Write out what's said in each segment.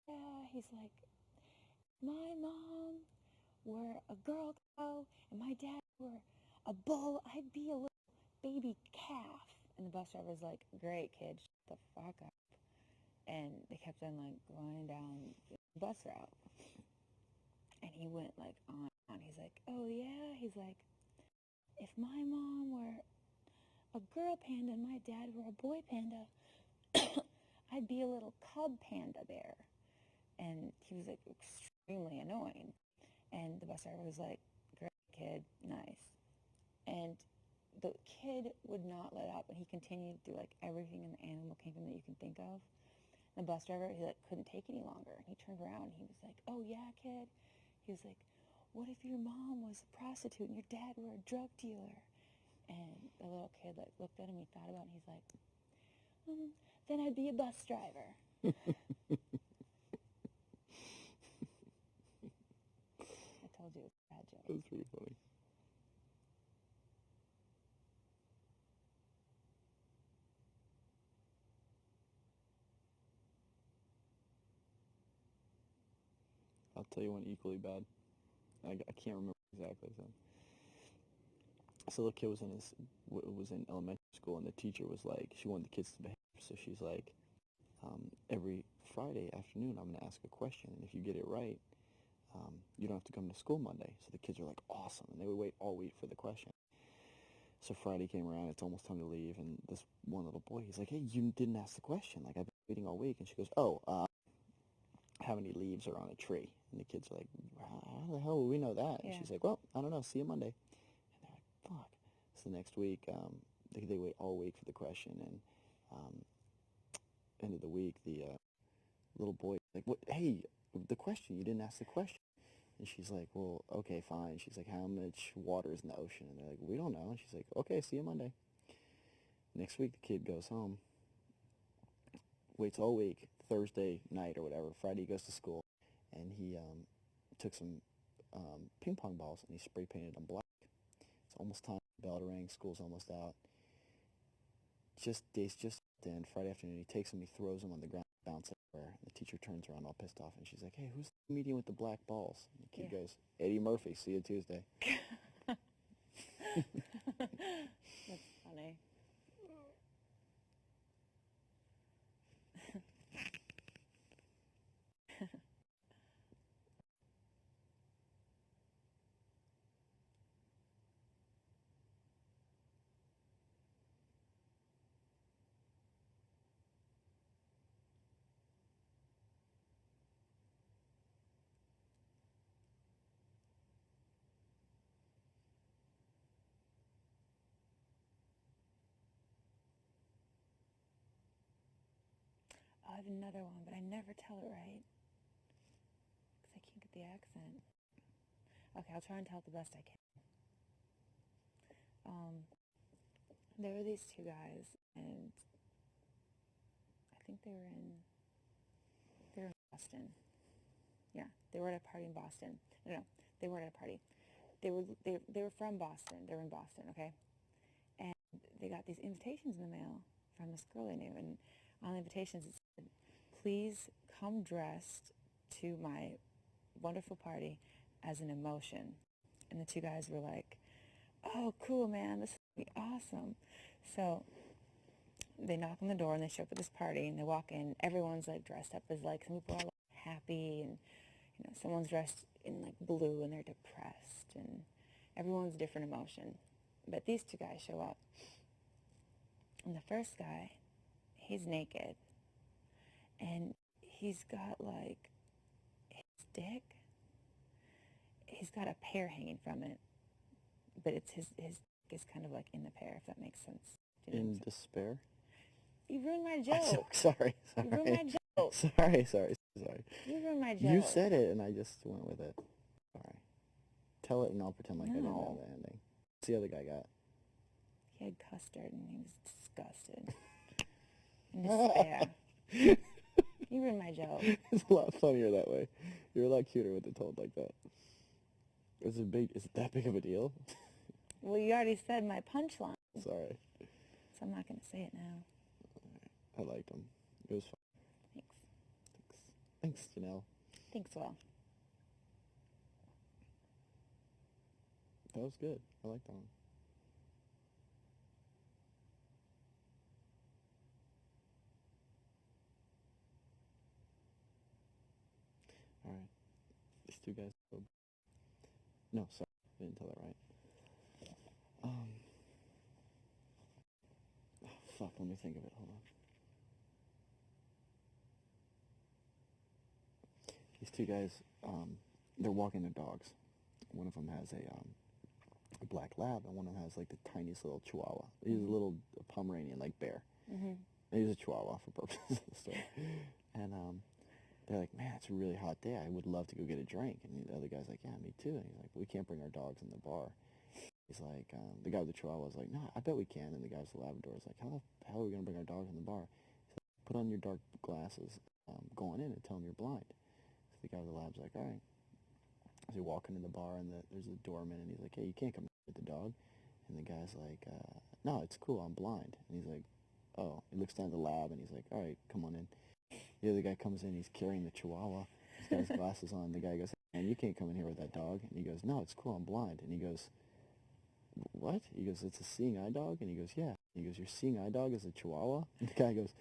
yeah. He's like, my mom were a girl cow and my dad were a bull, I'd be a little baby calf. And the bus driver was like, great, kid, shut the fuck up. And they kept on like going down the bus route. And he went like on. He's like, oh yeah. He's like, if my mom were a girl panda and my dad were a boy panda, I'd be a little cub panda bear. And he was like extremely annoying. And the bus driver was like, great, kid, nice. And the kid would not let up, and he continued through like everything in the animal kingdom that you can think of. And the bus driver, he like couldn't take any longer. And he turned around and he was like, oh yeah, kid. He was like, what if your mom was a prostitute and your dad were a drug dealer? And the little kid like looked at him, he thought about it, and he's like, then I'd be a bus driver. I told you it's a bad joke. That's pretty funny. I'll tell you one equally bad. I can't remember exactly. So the kid was in elementary school, and the teacher was like, she wanted the kids to behave. So she's like, every Friday afternoon, I'm going to ask a question, and if you get it right, you don't have to come to school Monday. So the kids are like, awesome, and they would wait all week for the question. So Friday came around, it's almost time to leave, and this one little boy, he's like, hey, you didn't ask the question. Like, I've been waiting all week. And she goes, how many leaves are on a tree? And the kids are like, how the hell would we know that? And she's like, well, I don't know, see you Monday. And they're like, fuck. So next week, they wait all week for the question, and end of the week, the little boy like, what? Hey, the question, you didn't ask the question. And she's like, well, okay, fine. She's like, how much water is in the ocean? And they're like, we don't know. And she's like, okay, see you Monday. Next week, the kid goes home, waits all week, Thursday night or whatever. Friday he goes to school, and he took some ping pong balls, and he spray painted them black. It's almost time, bell to ring, school's almost out. Days just then, Friday afternoon, he takes them, he throws them on the ground, bounce everywhere. And the teacher turns around all pissed off, and she's like, hey, who's the comedian with the black balls? And the kid goes, Eddie Murphy, see you Tuesday. That's funny. I have another one, but I never tell it right because I can't get the accent. Okay, I'll try and tell it the best I can. There were these two guys, and I think they were in Boston. Yeah, they were at a party in Boston. No, they weren't at a party. They were from Boston. They were in Boston, okay? And they got these invitations in the mail from this girl they knew, and on the invitations it said, please come dressed to my wonderful party as an emotion. And the two guys were like, oh, cool, man, this will be awesome. So they knock on the door, and they show up at this party, and they walk in. Everyone's like dressed up as like, some people are like happy, and someone's dressed in like blue, and they're depressed, and everyone's a different emotion. But these two guys show up, and the first guy, he's naked, and he's got like his dick, he's got a pear hanging from it, but it's his dick is kind of like in the pear, if that makes sense. In despair? You ruined my joke. Sorry. You ruined my joke. Sorry. You ruined my joke. You said it, and I just went with it. Sorry. Tell it, and I'll pretend like I didn't know the ending. What's the other guy got? He had custard, and he was disgusted. In despair. You ruined my joke. It's a lot funnier that way. You're a lot cuter with it told like that. Is it that big of a deal? Well, you already said my punchline. Sorry. So I'm not going to say it now. I liked him. It was fun. Thanks. Thanks, Janelle. Thanks, Will. That was good. I like that one. All right. These two guys. No, sorry. I didn't tell that right. Oh, fuck. Let me think of it. Hold on. These two guys, they're walking their dogs. One of them has a black lab, and one of them has like the tiniest little chihuahua. He's a little Pomeranian, like bear. Mm-hmm. He's a chihuahua for purposes of the story. And they're like, man, it's a really hot day. I would love to go get a drink. And the other guy's like, yeah, me too. And he's like, we can't bring our dogs in the bar. He's like, the guy with the chihuahua was like, no, I bet we can. And the guy with the Labrador is like, how the hell are we going to bring our dogs in the bar? He's like, put on your dark glasses, go on in and tell them you're blind. So the guy with the lab's like, all right. So you're walking in the bar, and there's a doorman, and he's like, hey, you can't come in with the dog. And the guy's like, no, it's cool, I'm blind. And he's like, oh. He looks down at the lab, and he's like, all right, come on in. The other guy comes in, he's carrying the chihuahua. He's got his glasses on. The guy goes, hey, man, you can't come in here with that dog. And he goes, no, it's cool, I'm blind. And he goes, what? He goes, it's a seeing eye dog? And he goes, yeah. He goes, your seeing eye dog is a chihuahua? And the guy goes,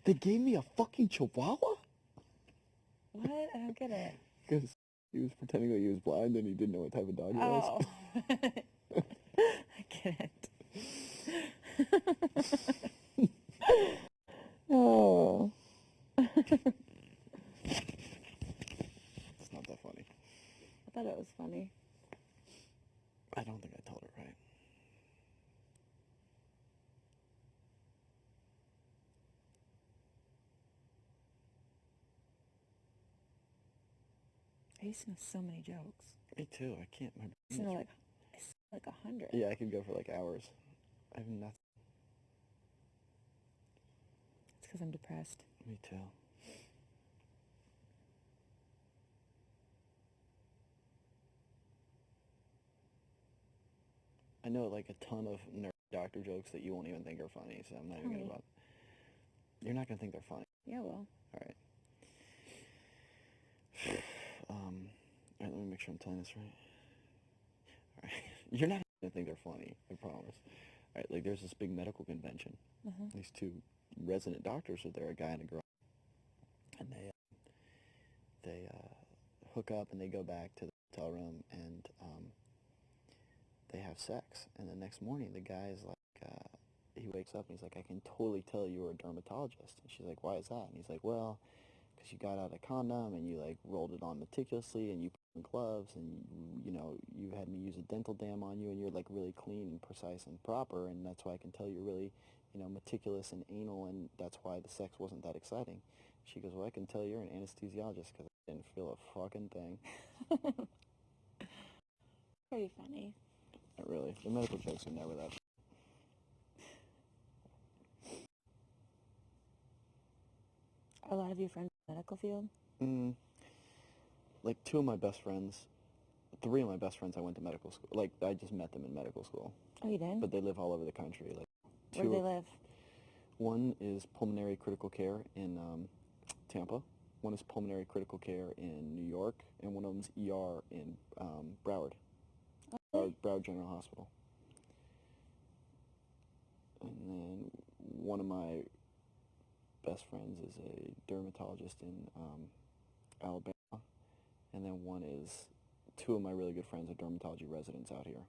they gave me a fucking chihuahua? What? I don't get it. Because he was pretending that he was blind and he didn't know what type of dog he was. Oh. I get it. Oh. It's not that funny. I thought it was funny. I don't think I told it right. I used to know so many jokes. Me too. I can't remember. I used to know like 100. Yeah, I could go for like hours. I have nothing. It's because I'm depressed. Me too. I know like a ton of nerd doctor jokes that you won't even think are funny, so I'm not even gonna bother. You're not gonna think they're funny. Yeah, well. All right. All right, let me make sure I'm telling this right. All right. You're not gonna think they're funny, I promise. All right, like there's this big medical convention. These two resident doctors are there, a guy and a girl, and they hook up and they go back to the hotel room and they have sex. And the next morning, the guy is like, he wakes up and he's like, I can totally tell you were a dermatologist. And she's like, why is that? And he's like, well, because you got out a condom and you like rolled it on meticulously and you put on gloves and you know you had me use a dental dam on you and you're like really clean and precise and proper, and that's why I can tell you're really, you know, meticulous and anal, and that's why the sex wasn't that exciting. She goes, well, I can tell you're an anesthesiologist because I didn't feel a fucking thing. Pretty funny. Not really. The medical jokes are never that. Are a lot of your friends in the medical field? Like two of my best friends, three of my best friends I went to medical school. Like I just met them in medical school. Oh, you did? But they live all over the country. Like Where do they live? One is pulmonary critical care in Tampa. One is pulmonary critical care in New York, and one of them's ER in Broward. Okay. Broward General Hospital. And then one of my best friends is a dermatologist in Alabama, and then two of my really good friends are dermatology residents out here.